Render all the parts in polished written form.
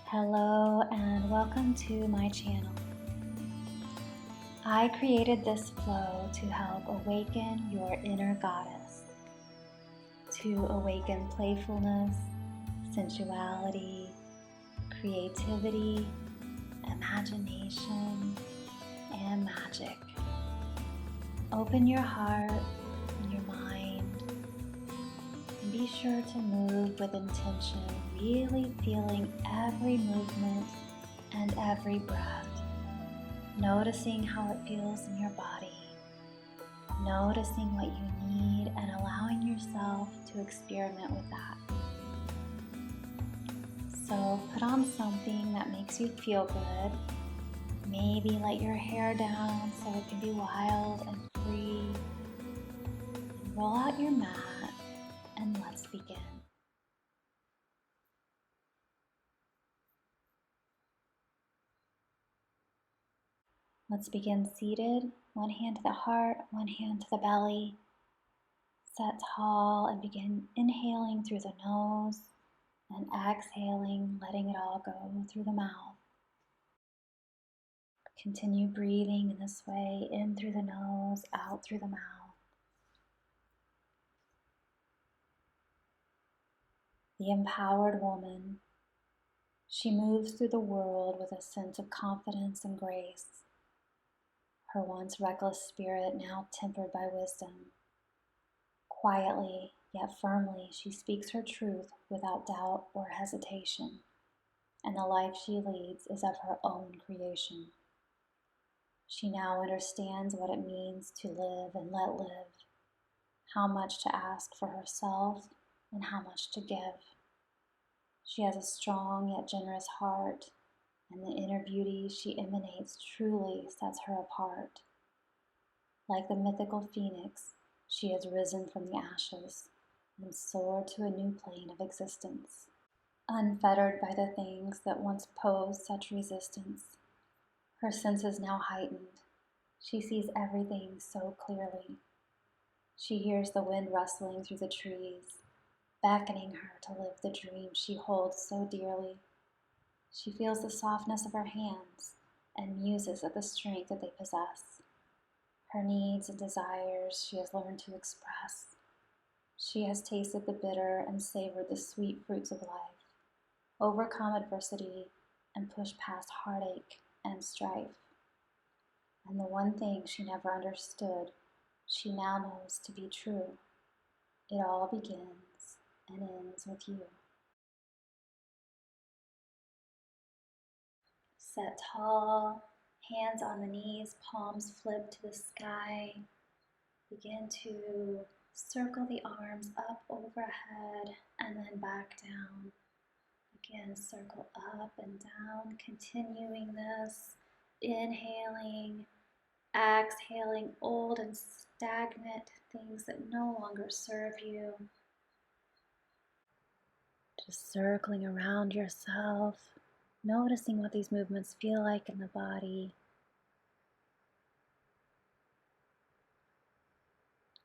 Hello and welcome to my channel. I created this flow to help awaken your inner goddess, to awaken playfulness, sensuality, creativity, imagination, and magic. Open your heart and your mind and be sure to move with intention, really feeling every movement and every breath. Noticing how it feels in your body, noticing what you need and allowing yourself to experiment with that. So put on something that makes you feel good. Maybe let your hair down so it can be wild and free. And roll out your mat and let's begin. Let's begin seated, one hand to the heart, one hand to the belly. Set tall and begin inhaling through the nose and exhaling, letting it all go through the mouth. Continue breathing in this way, in through the nose, out through the mouth. The empowered woman, she moves through the world with a sense of confidence and grace. Her once reckless spirit now tempered by wisdom. Quietly, yet firmly, she speaks her truth without doubt or hesitation, and the life she leads is of her own creation. She now understands what it means to live and let live, how much to ask for herself and how much to give. She has a strong yet generous heart, and the inner beauty she emanates truly sets her apart. Like the mythical phoenix, she has risen from the ashes and soared to a new plane of existence. Unfettered by the things that once posed such resistance, her senses now heightened. She sees everything so clearly. She hears the wind rustling through the trees, beckoning her to live the dream she holds so dearly. She feels the softness of her hands and muses at the strength that they possess. Her needs and desires she has learned to express. She has tasted the bitter and savored the sweet fruits of life, overcome adversity, and pushed past heartache and strife. And the one thing she never understood, she now knows to be true. It all begins and ends with you. Set tall, hands on the knees, palms flipped to the sky. Begin to circle the arms up overhead and then back down. Again, circle up and down, continuing this, inhaling, exhaling old and stagnant things that no longer serve you. Just circling around yourself, noticing what these movements feel like in the body.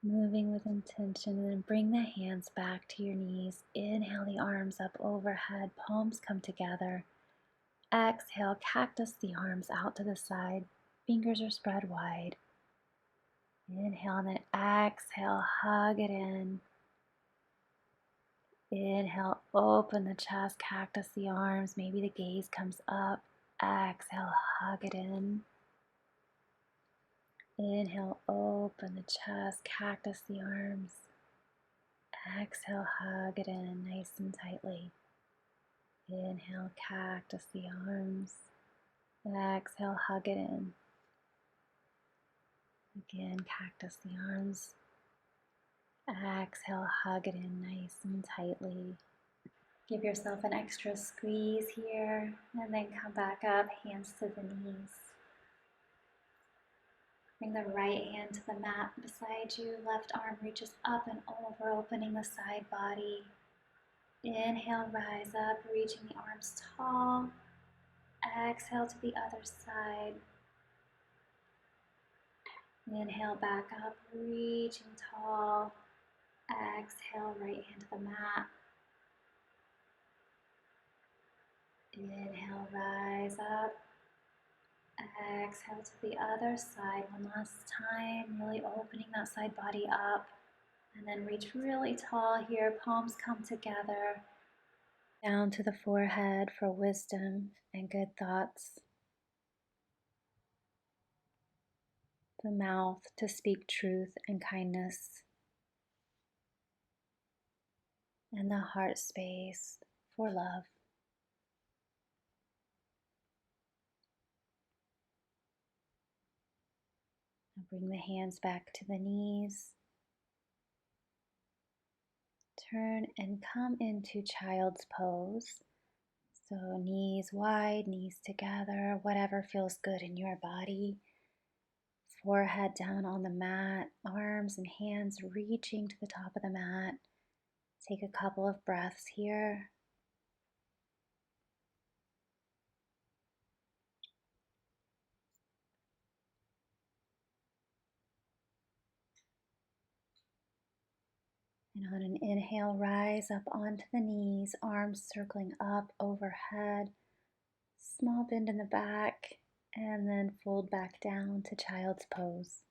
Moving with intention, and then bring the hands back to your knees. Inhale the arms up overhead, palms come together. Exhale, cactus the arms out to the side, fingers are spread wide. Inhale and then exhale, hug it in. Inhale, open the chest, cactus the arms, maybe the gaze comes up. Exhale, hug it in. Inhale, open the chest, cactus the arms. Exhale, hug it in nice and tightly. Inhale, cactus the arms. Exhale, hug it in. Again, cactus the arms. Exhale, hug it in nice and tightly. Give yourself an extra squeeze here, and then come back up, hands to the knees. Bring the right hand to the mat beside you. Left arm reaches up and over, opening the side body. Inhale, rise up, reaching the arms tall. Exhale to the other side. Inhale, back up, reaching tall. Exhale, right hand to the mat. Inhale, rise up. Exhale to the other side one last time, really opening that side body up. And then reach really tall here, palms come together. Down to the forehead for wisdom and good thoughts. The mouth to speak truth and kindness. And the heart space for love. Now bring the hands back to the knees. Turn and come into child's pose. So knees wide, knees together, whatever feels good in your body. Forehead down on the mat, arms and hands reaching to the top of the mat. Take a couple of breaths here. And on an inhale, rise up onto the knees, arms circling up overhead. Small bend in the back, and then fold back down to child's pose.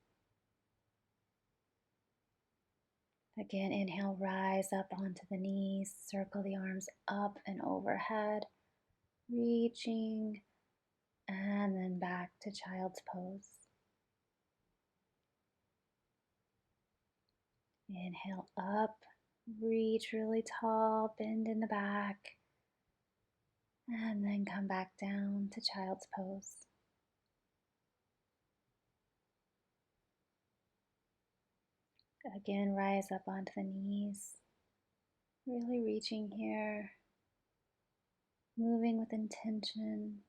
Again, inhale, rise up onto the knees, circle the arms up and overhead, reaching, and then back to child's pose. Inhale up, reach really tall, bend in the back, and then come back down to child's pose. Again, rise up onto the knees, really reaching here, moving with intention,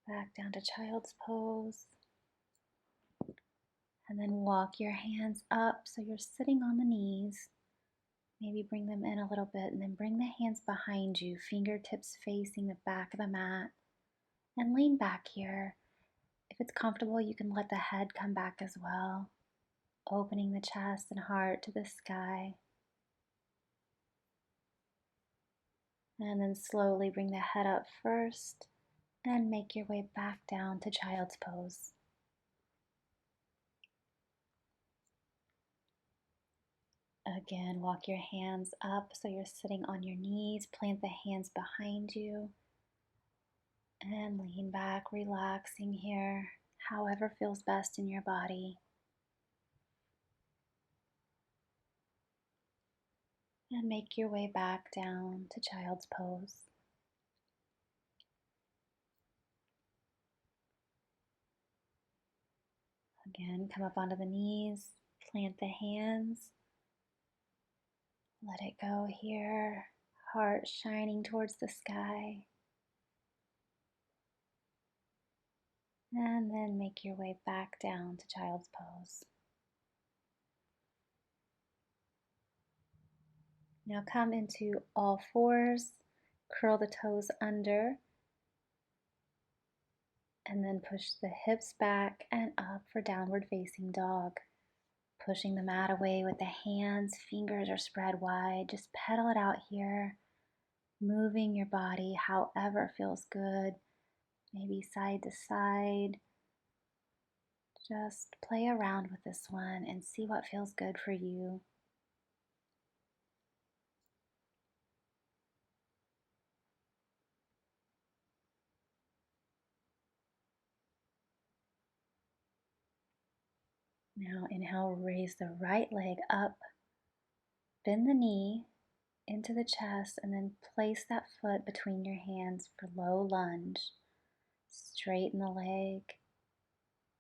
back down to child's pose. And then walk your hands up so you're sitting on the knees. Maybe bring them in a little bit and then bring the hands behind you, fingertips facing the back of the mat. And lean back here. If it's comfortable, you can let the head come back as well, opening the chest and heart to the sky. And then slowly bring the head up first and make your way back down to child's pose. Again, walk your hands up so you're sitting on your knees. Plant the hands behind you. And lean back, relaxing here, however feels best in your body. And make your way back down to child's pose. Again, come up onto the knees, plant the hands. Let it go here, heart shining towards the sky. And then make your way back down to child's pose. Now come into all fours, curl the toes under, and then push the hips back and up for downward facing dog. Pushing the mat away with the hands, fingers are spread wide. Just pedal it out here, moving your body however feels good, maybe side to side. Just play around with this one and see what feels good for you. Now inhale, raise the right leg up, bend the knee into the chest, and then place that foot between your hands for low lunge. Straighten the leg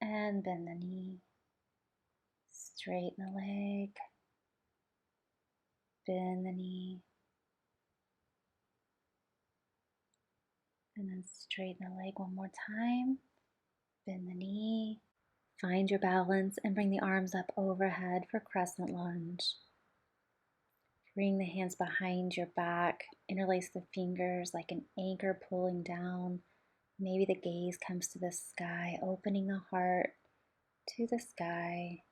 and bend the knee. Straighten the leg, bend the knee, and then straighten the leg one more time. Bend the knee. Find your balance and bring the arms up overhead for crescent lunge. Bring the hands behind your back, interlace the fingers like an anchor pulling down. Maybe the gaze comes to the sky, opening the heart to the sky.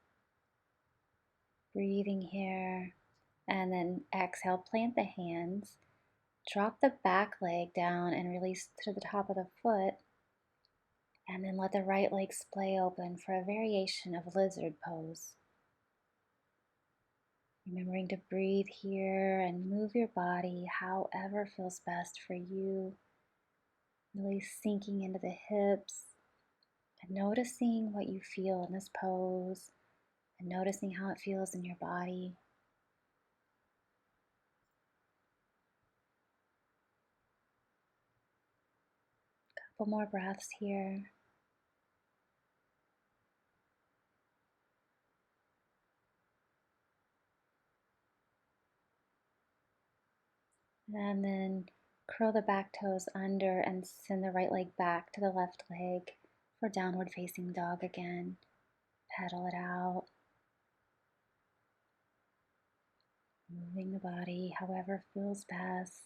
Breathing here, and then exhale, plant the hands. Drop the back leg down and release to the top of the foot. And then let the right leg splay open for a variation of lizard pose. Remembering to breathe here and move your body however feels best for you. Really sinking into the hips and noticing what you feel in this pose and noticing how it feels in your body. Couple more breaths here. And then curl the back toes under and send the right leg back to the left leg for downward facing dog again. Pedal it out. Moving the body however feels best.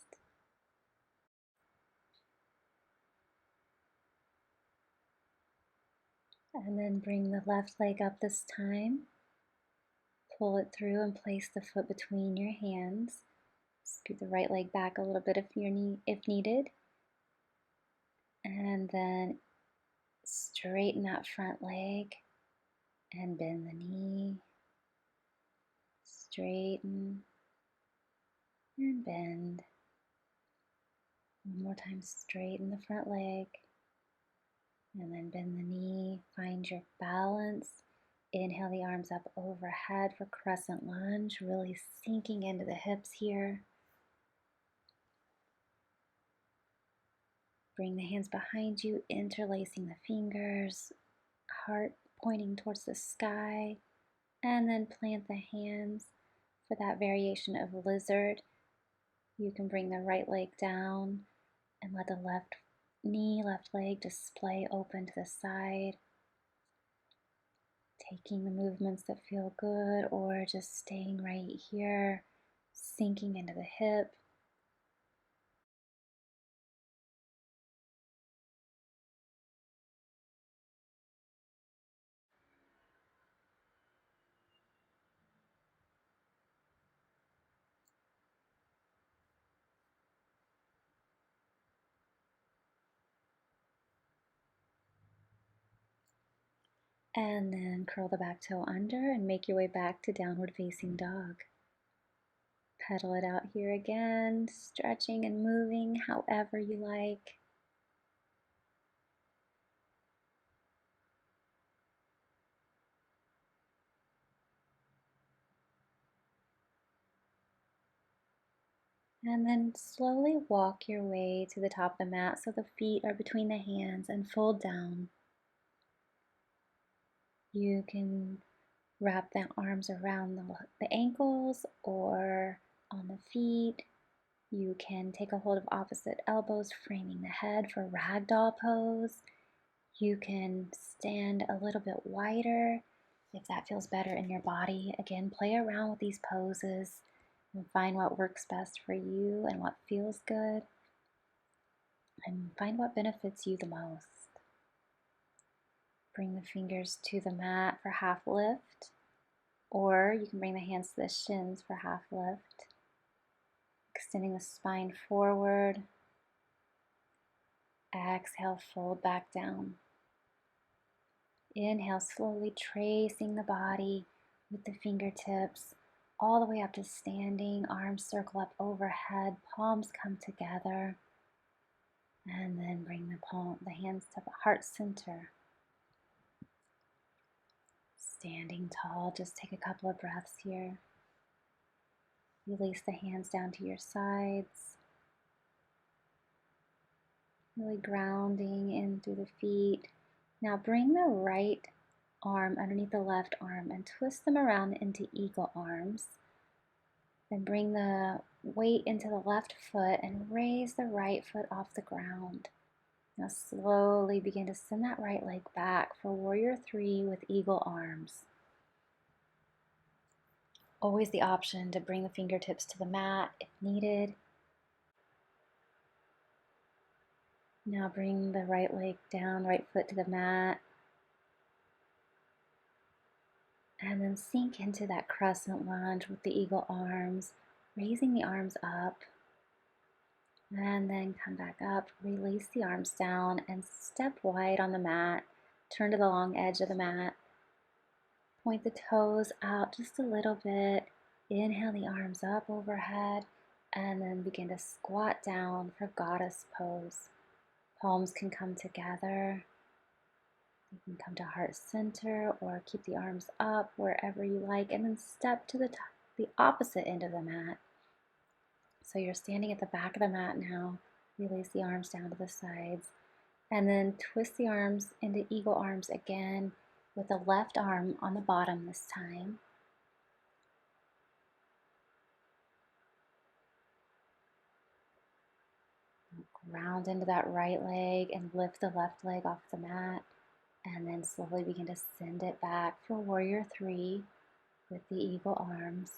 And then bring the left leg up this time. Pull it through and place the foot between your hands. Scoot the right leg back a little bit if needed. And then straighten that front leg and bend the knee. Straighten and bend. One more time, straighten the front leg and then bend the knee. Find your balance. Inhale the arms up overhead for crescent lunge, really sinking into the hips here. Bring the hands behind you, interlacing the fingers, heart pointing towards the sky, and then plant the hands for that variation of lizard. You can bring the right leg down and let the left knee, left leg display open to the side. Taking the movements that feel good or just staying right here, sinking into the hip. And then curl the back toe under and make your way back to downward facing dog. Pedal it out here again, stretching and moving however you like. And then slowly walk your way to the top of the mat so the feet are between the hands and fold down. You can wrap the arms around the ankles or on the feet. You can take a hold of opposite elbows, framing the head for ragdoll pose. You can stand a little bit wider if that feels better in your body. Again, play around with these poses and find what works best for you and what feels good, and find what benefits you the most. Bring the fingers to the mat for half lift, or you can bring the hands to the shins for half lift. Extending the spine forward. Exhale, fold back down. Inhale, slowly tracing the body with the fingertips all the way up to standing. Arms circle up overhead, palms come together. And then bring the hands to the heart center. Standing tall, just take a couple of breaths here. Release the hands down to your sides. Really grounding in through the feet. Now bring the right arm underneath the left arm and twist them around into eagle arms. Then bring the weight into the left foot and raise the right foot off the ground. Now slowly begin to send that right leg back for warrior three with eagle arms. Always the option to bring the fingertips to the mat if needed. Now bring the right leg down, right foot to the mat. And then sink into that crescent lunge with the eagle arms, raising the arms up. And then come back up, release the arms down, and step wide on the mat. Turn to the long edge of the mat. Point the toes out just a little bit. Inhale the arms up overhead, and then begin to squat down for goddess pose. Palms can come together. You can come to heart center or keep the arms up wherever you like, and then step to the opposite end of the mat. So you're standing at the back of the mat now. Release the arms down to the sides. And then twist the arms into eagle arms again with the left arm on the bottom this time. Ground into that right leg and lift the left leg off the mat. And then slowly begin to send it back for warrior 3 with the eagle arms.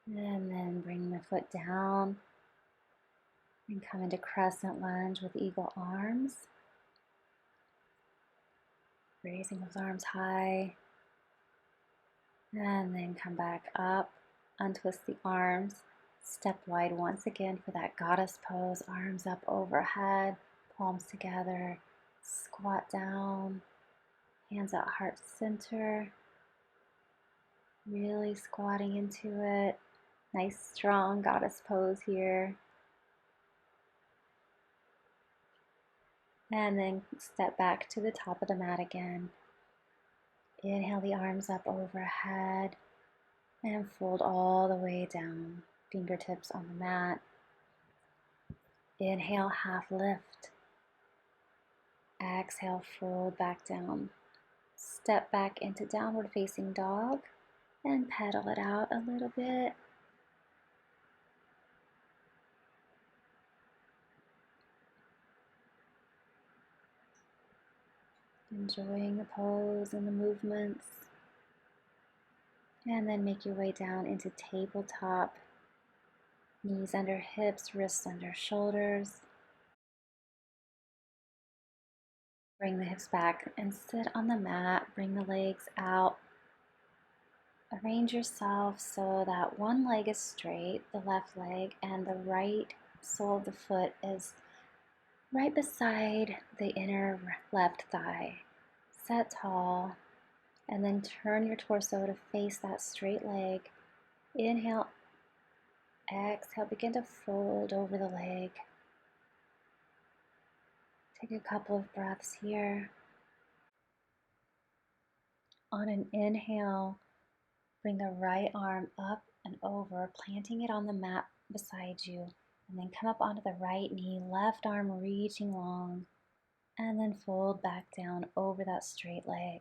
And then bring the foot down and come into crescent lunge with eagle arms. Raising those arms high. And then come back up, untwist the arms, step wide once again for that goddess pose, arms up overhead, palms together, squat down, hands at heart center, really squatting into it. Nice strong goddess pose here. And then step back to the top of the mat again. Inhale the arms up overhead and fold all the way down. Fingertips on the mat. Inhale, half lift. Exhale, fold back down. Step back into downward facing dog and pedal it out a little bit. Enjoying the pose and the movements. And then make your way down into tabletop. Knees under hips, wrists under shoulders. Bring the hips back and sit on the mat. Bring the legs out. Arrange yourself so that one leg is straight, the left leg, and the right sole of the foot is right beside the inner left thigh. Set tall, and then turn your torso to face that straight leg. Inhale, exhale, begin to fold over the leg. Take a couple of breaths here. On an inhale, bring the right arm up and over, planting it on the mat beside you. And then come up onto the right knee, left arm reaching long, and then fold back down over that straight leg.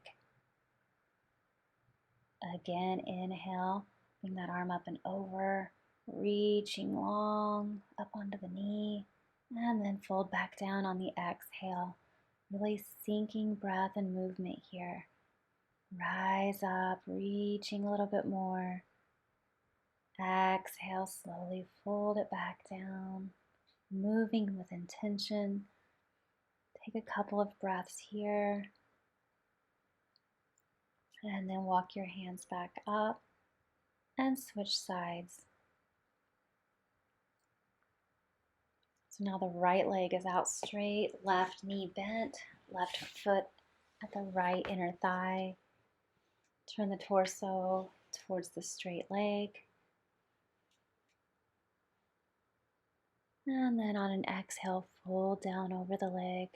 Again, inhale, bring that arm up and over, reaching long up onto the knee, and then fold back down on the exhale. Really sinking breath and movement here. Rise up, reaching a little bit more. Exhale, slowly fold it back down, moving with intention. Take a couple of breaths here, and then walk your hands back up and switch sides. So now the right leg is out straight, left knee bent, left foot at the right inner thigh. Turn the torso towards the straight leg. And then on an exhale, fold down over the leg.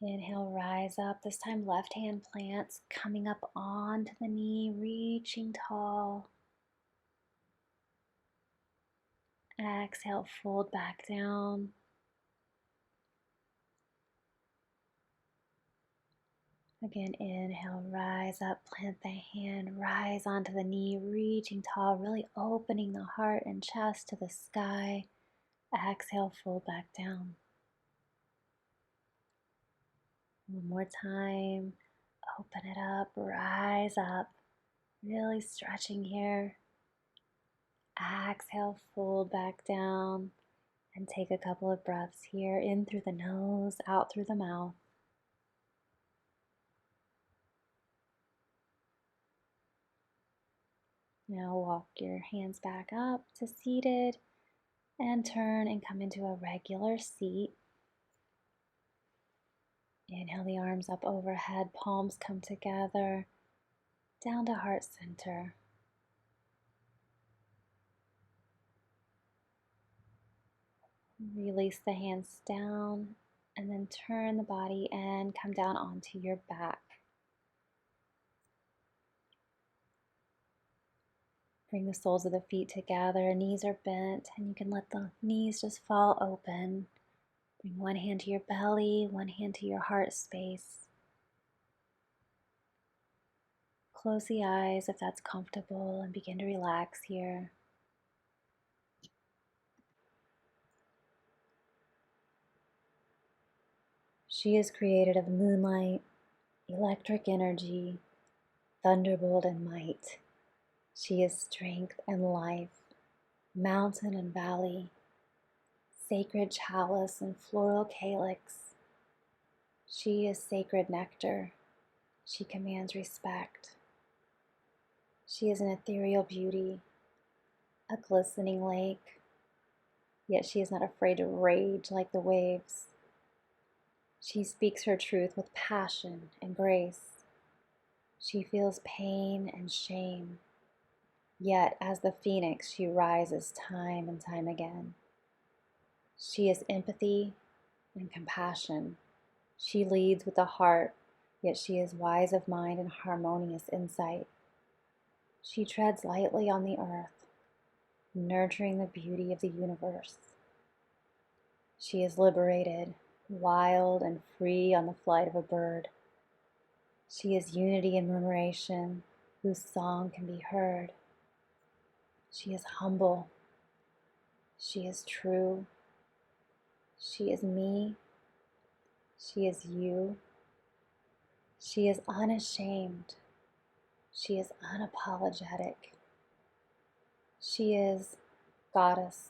Inhale, rise up. This time left hand plants, coming up onto the knee, reaching tall. Exhale, fold back down. Again, inhale, rise up, plant the hand, rise onto the knee, reaching tall, really opening the heart and chest to the sky. Exhale, fold back down. One more time. Open it up, rise up, Really stretching here. Exhale, fold back down, and take a couple of breaths here, in through the nose, out through the mouth. Now walk your hands back up to seated and turn and come into a regular seat. Inhale the arms up overhead, palms come together, down to heart center. Release the hands down and then turn the body and come down onto your back. Bring the soles of the feet together, knees are bent, and you can let the knees just fall open. Bring one hand to your belly, one hand to your heart space. Close the eyes if that's comfortable and begin to relax here. She is created of moonlight, electric energy, thunderbolt and might. She is strength and life, mountain and valley, sacred chalice and floral calyx. She is sacred nectar. She commands respect. She is an ethereal beauty, a glistening lake, yet she is not afraid to rage like the waves. She speaks her truth with passion and grace. She feels pain and shame, yet as the phoenix she rises time and time again. She is empathy and compassion. She leads with the heart, yet she is wise of mind and harmonious insight. She treads lightly on the earth, nurturing the beauty of the universe. She is liberated, wild and free on the flight of a bird. She is unity and murmuration, whose song can be heard. She is humble. She is true. She is me. She is you. She is unashamed. She is unapologetic. She is goddess,